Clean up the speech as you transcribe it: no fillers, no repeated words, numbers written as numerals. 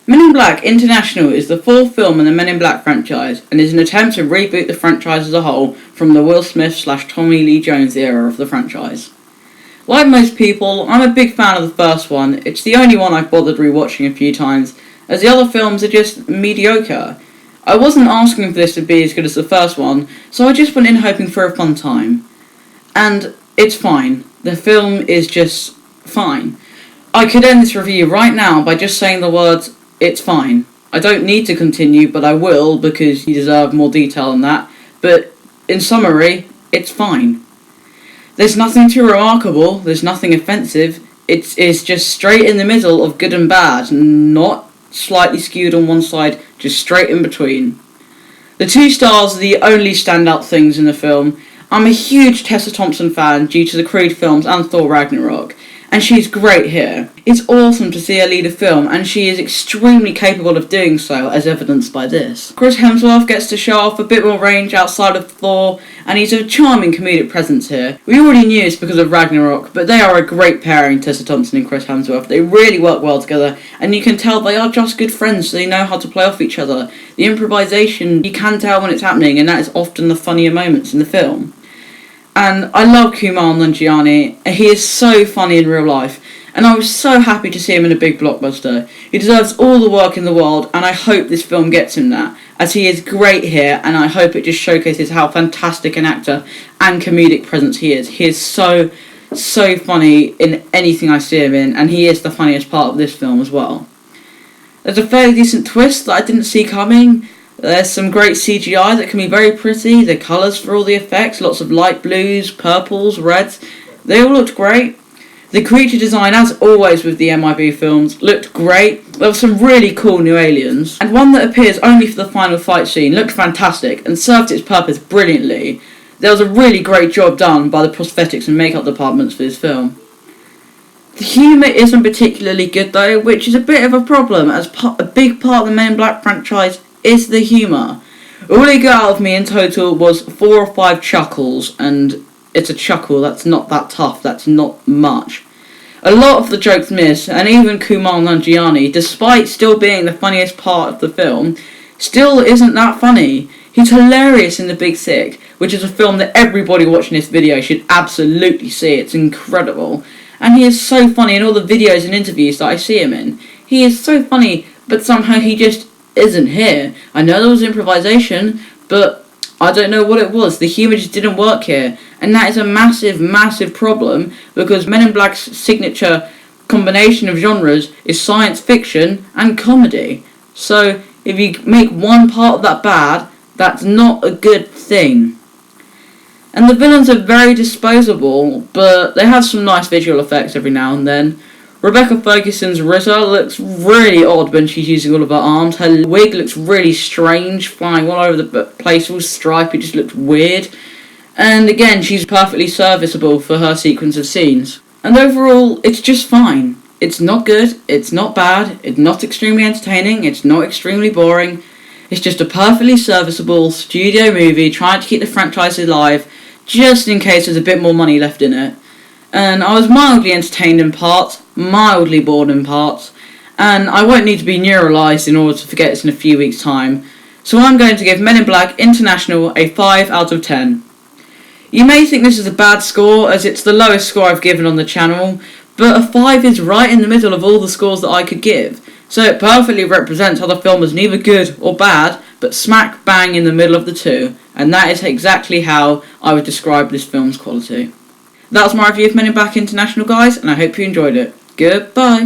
Men in Black International is the fourth film in the Men in Black franchise and is an attempt to reboot the franchise as a whole from the Will Smith/Tommy Lee Jones era of the franchise. Like most people, I'm a big fan of the first one. It's the only one I've bothered rewatching a few times, as the other films are just mediocre. I wasn't asking for this to be as good as the first one, so I just went in hoping for a fun time. And it's fine. The film is just fine. I could end this review right now by just saying the words, "It's fine." I don't need to continue, but I will, because you deserve more detail than that. But, in summary, it's fine. There's nothing too remarkable, there's nothing offensive, it's just straight in the middle of good and bad, not slightly skewed on one side, just straight in between. The 2 stars are the only standout things in the film. I'm a huge Tessa Thompson fan due to the Creed films and Thor Ragnarok, and she's great here. It's awesome to see her lead a film, and she is extremely capable of doing so, as evidenced by this. Chris Hemsworth gets to show off a bit more range outside of Thor, and he's a charming comedic presence here. We already knew this because of Ragnarok, but they are a great pairing, Tessa Thompson and Chris Hemsworth. They really work well together, and you can tell they are just good friends, so they know how to play off each other. The improvisation, you can tell when it's happening, and that is often the funnier moments in the film. And I love Kumail Nanjiani. He is so funny in real life, and I was so happy to see him in a big blockbuster. He deserves all the work in the world, and I hope this film gets him that, as he is great here, and I hope it just showcases how fantastic an actor and comedic presence he is. He is so funny in anything I see him in, and he is the funniest part of this film as well. There's a fairly decent twist that I didn't see coming. There's some great CGI that can be very pretty, the colours for all the effects, lots of light blues, purples, reds, they all looked great. The creature design, as always with the MIB films, looked great. There were some really cool new aliens, and one that appears only for the final fight scene looked fantastic and served its purpose brilliantly. There was a really great job done by the prosthetics and makeup departments for this film. The humour isn't particularly good though, which is a bit of a problem, as a big part of the Men in Black franchise is the humour. All he got out of me in total was 4 or 5 chuckles, and it's a chuckle, that's not that tough, that's not much. A lot of the jokes miss, and even Kumail Nanjiani, despite still being the funniest part of the film, still isn't that funny. He's hilarious in The Big Sick, which is a film that everybody watching this video should absolutely see. It's incredible. And he is so funny in all the videos and interviews that I see him in. He is so funny, but somehow he just isn't here. I know there was improvisation, but I don't know what it was. The humour just didn't work here, and that is a massive problem, because Men in Black's signature combination of genres is science fiction and comedy. So if you make one part of that bad, that's not a good thing. And the villains are very disposable, but they have some nice visual effects every now and then. Rebecca Ferguson's Riza looks really odd when she's using all of her arms. Her wig looks really strange, flying all over the place, all stripy, just looked weird. And again, she's perfectly serviceable for her sequence of scenes. And overall, it's just fine. It's not good, it's not bad, it's not extremely entertaining, it's not extremely boring. It's just a perfectly serviceable studio movie trying to keep the franchise alive, just in case there's a bit more money left in it. And I was mildly entertained in parts, mildly bored in parts, and I won't need to be neuralised in order to forget this in a few weeks' time, so I'm going to give Men in Black International a 5 out of 10. You may think this is a bad score, as it's the lowest score I've given on the channel, but a 5 is right in the middle of all the scores that I could give, so it perfectly represents how the film was neither good or bad, but smack bang in the middle of the two, and that is exactly how I would describe this film's quality. That was my review of Men in Black International, guys, and I hope you enjoyed it. Goodbye.